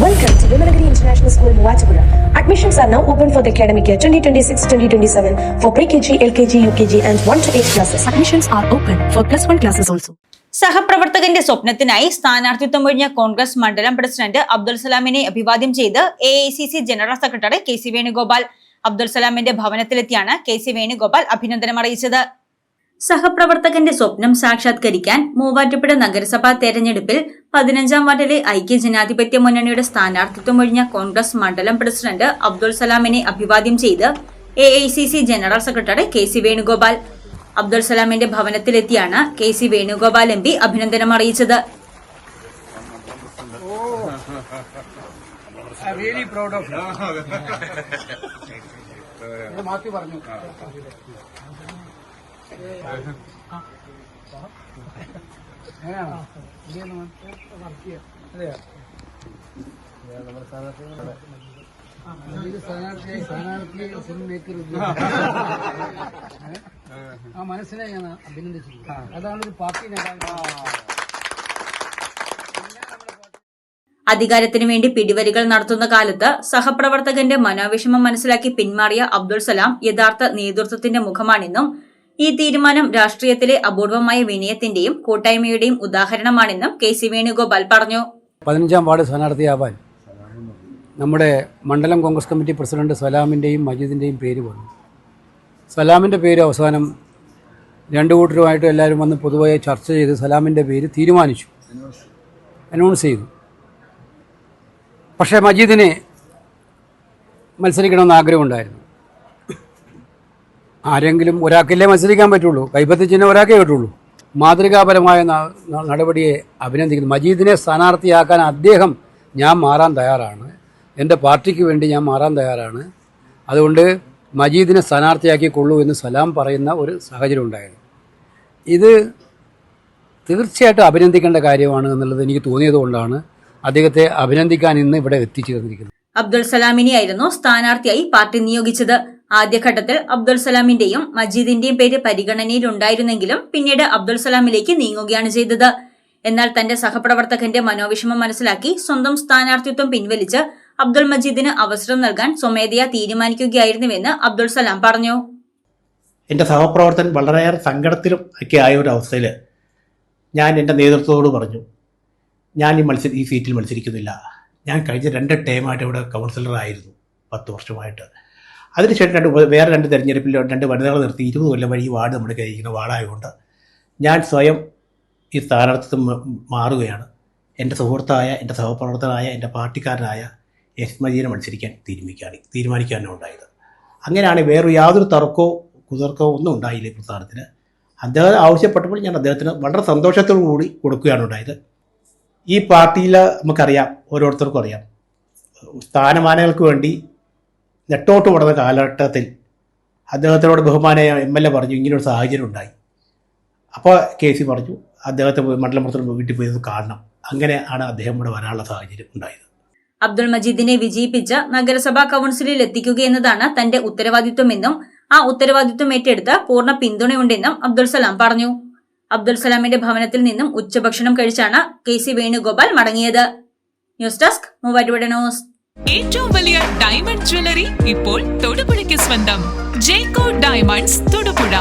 Welcome to Vimalagiri International School, Muachapura. Admissions are now open for the academic year 2026-2027 for pre-KG, LKG, UKG and 1 to 8 classes. Admissions are open for +1 classes also. സഹപ്രവർത്തകന്റെ സ്വപ്നത്തിനായി സ്ഥാനാർത്ഥിത്വം ഒഴിഞ്ഞ കോൺഗ്രസ് മണ്ഡലം president Abdul സലാമിനെ അഭിവാദ്യം ചെയ്ത് AICC general secretary KC Venugopal Abdul സലാമിന്റെ ഭവനത്തിലെത്തിയാണ് KC Venugopal അഭിനന്ദനം അറിയിച്ചത്. സഹപ്രവർത്തകന്റെ സ്വപ്നം സാക്ഷാത്കരിക്കാൻ മൂവാറ്റുപുഴ നഗരസഭാ തെരഞ്ഞെടുപ്പിൽ 15-ാം വാർഡിലെ ഐക്യ ജനാധിപത്യ മുന്നണിയുടെ സ്ഥാനാർത്ഥിത്വം ഒഴിഞ്ഞ കോൺഗ്രസ് മണ്ഡലം പ്രസിഡന്റ് അബ്ദുൽ സലാമിനെ അഭിവാദ്യം ചെയ്ത് AICC general secretary KC Venugopal Abdul സലാമിന്റെ ഭവനത്തിലെത്തിയാണ് KC വേണുഗോപാൽ MP അഭിനന്ദനം അറിയിച്ചത്. ആ മനസ്സിനെ ഞാൻ അഭിനന്ദിച്ചിട്ടുണ്ട്. അതാണ് ഒരു പാർട്ടി അധികാരത്തിനു വേണ്ടി പിടിവലികൾ നടത്തുന്ന കാലത്ത് സഹപ്രവർത്തകന്റെ മനോവിഷമം മനസ്സിലാക്കി പിന്മാറിയ അബ്ദുൽ സലാം യഥാർത്ഥ നേതൃത്വത്തിന്റെ മുഖമാണെന്നും ഈ തീരുമാനം രാഷ്ട്രീയത്തിലെ അപൂർവമായ വിനയത്തിന്റെയും കൂട്ടായ്മയുടെയും ഉദാഹരണമാണെന്നും KC വേണുഗോപാൽ പറഞ്ഞു. 15-ാം വാർഡ് സ്ഥാനാർത്ഥിയാവാൻ നമ്മുടെ മണ്ഡലം കോൺഗ്രസ് കമ്മിറ്റി പ്രസിഡന്റ് സലാമിൻ്റെയും മജീദിൻ്റെയും പേര് വന്നു. സലാമിൻ്റെ പേര് അവസാനം രണ്ടു കൂട്ടരുമായിട്ട് എല്ലാവരും വന്ന് പൊതുവായി ചർച്ച ചെയ്ത് സലാമിൻ്റെ പേര് തീരുമാനിച്ചു, അനൗൺസ് ചെയ്തു. പക്ഷേ മജീദിന് മത്സരിക്കണമെന്ന് ആഗ്രഹമുണ്ടായിരുന്നു. ആരെങ്കിലും ഒരാൾക്കല്ലേ മത്സരിക്കാൻ പറ്റുള്ളൂ, കൈപ്പത്തി ചിഹ്നം ഒരാൾക്കേ പറ്റുള്ളൂ. മാതൃകാപരമായ നടപടിയെ അഭിനന്ദിക്കുന്നു. മജീദിനെ സ്ഥാനാർത്ഥിയാക്കാൻ അദ്ദേഹം ഞാൻ മാറാൻ തയ്യാറാണ്, എൻ്റെ പാർട്ടിക്ക് വേണ്ടി ഞാൻ മാറാൻ തയ്യാറാണ്, അതുകൊണ്ട് മജീദിനെ സ്ഥാനാർത്ഥിയാക്കിക്കൊള്ളൂ എന്ന് സലാം പറയുന്ന ഒരു സാഹചര്യം ഉണ്ടായിരുന്നു. ഇത് തീർച്ചയായിട്ടും അഭിനന്ദിക്കേണ്ട കാര്യമാണ് എന്നുള്ളത് എനിക്ക് തോന്നിയതുകൊണ്ടാണ് അദ്ദേഹത്തെ അഭിനന്ദിക്കാൻ ഇന്ന് ഇവിടെ എത്തിച്ചേർന്നിരിക്കുന്നത്. അബ്ദുൽ സലാമിനെയായിരുന്നു സ്ഥാനാർത്ഥിയായി പാർട്ടി നിയോഗിച്ചത്. ആദ്യഘട്ടത്തിൽ അബ്ദുൽ സലാമിന്റെയും മജീദിന്റെയും പേര് പരിഗണനയിലുണ്ടായിരുന്നെങ്കിലും പിന്നീട് അബ്ദുൽ സലാമിലേക്ക് നീങ്ങുകയാണ് ചെയ്തത്. എന്നാൽ തന്റെ സഹപ്രവർത്തകന്റെ മനോവിഷമം മനസ്സിലാക്കി സ്വന്തം സ്ഥാനാർത്ഥിത്വം പിൻവലിച്ച് അബ്ദുൽ മജീദിന് അവസരം നൽകാൻ സ്വമേധയാ തീരുമാനിക്കുകയായിരുന്നുവെന്ന് അബ്ദുൽ സലാം പറഞ്ഞു. എൻ്റെ സഹപ്രവർത്തകൻ വളരെയേറെ സങ്കടത്തിലും ഒക്കെ ആയ ഒരു അവസ്ഥയിൽ ഞാൻ എൻ്റെ നേതൃത്വത്തോട് പറഞ്ഞു, ഞാൻ ഈ സീറ്റിൽ മത്സരിക്കുന്നില്ല. ഞാൻ കഴിഞ്ഞ 2 ടൈമായിട്ട് ഇവിടെ കൗൺസിലറായിരുന്നു 10 വർഷമായിട്ട്. അതിനുശേഷം വേറെ 2 തെരഞ്ഞെടുപ്പിൽ 2 വനിതകളെ നിർത്തി 20 കൊല്ലം വഴി ഈ വാർഡ് നമ്മുടെ കഴിക്കുന്ന വാർഡായതുകൊണ്ട് ഞാൻ സ്വയം ഈ സ്ഥാനാർത്ഥിത്വം മാറുകയാണ്. എൻ്റെ സുഹൃത്തായ, എൻ്റെ സഹപ്രവർത്തകനായ, എൻ്റെ പാർട്ടിക്കാരനായ എസ് മജീദിനെ മത്സരിക്കാൻ തീരുമാനിക്കാനും ഉണ്ടായത്. അങ്ങനെയാണ് വേറെ യാതൊരു തർക്കമോ കുതർക്കമോ ഒന്നും ഉണ്ടായില്ല ഈ പ്രസ്ഥാനത്തിന്. അദ്ദേഹം ആവശ്യപ്പെട്ടപ്പോൾ ഞാൻ അദ്ദേഹത്തിന് വളരെ സന്തോഷത്തോടു കൂടി കൊടുക്കുകയാണ് ഉണ്ടായത്. ഈ പാർട്ടിയിൽ നമുക്കറിയാം, ഓരോരുത്തർക്കും അറിയാം, സ്ഥാനമാനങ്ങൾക്ക് വേണ്ടി നെട്ടോട്ട് ഓടുന്ന കാലഘട്ടത്തിൽ അദ്ദേഹത്തിനോട് ബഹുമാനായ MLA പറഞ്ഞു ഇങ്ങനൊരു സാഹചര്യം ഉണ്ടായി. അപ്പോൾ KC പറഞ്ഞു അദ്ദേഹത്തെ മണ്ഡലം പ്രസിഡന്റ് വീട്ടിൽ പോയി കാണണം. അങ്ങനെയാണ് അദ്ദേഹം ഇവിടെ വരാനുള്ള സാഹചര്യം ഉണ്ടായത്. അബ്ദുൽ മജീദിനെ വിജയിപ്പിച്ച് നഗരസഭാ കൌൺസിലിൽ എത്തിക്കുക എന്നതാണ് തന്റെ ഉത്തരവാദിത്വമെന്നും ആ ഉത്തരവാദിത്വം ഏറ്റെടുത്ത് പൂർണ്ണ പിന്തുണയുണ്ടെന്നും അബ്ദുൽ സലാം പറഞ്ഞു. അബ്ദുൽ സലാമിന്റെ ഭവനത്തിൽ നിന്നും ഉച്ചഭക്ഷണം കഴിച്ചാണ് KC വേണുഗോപാൽ മടങ്ങിയത്. News desk Muvattupuzha news. ഏറ്റവും വലിയ ഡയമണ്ട് ജ്വല്ലറി ഇപ്പോൾ തൊടുപുഴയ്ക്ക് സ്വന്തം ജേക്കോ ഡയമണ്ട്സ് തൊടുപുഴ.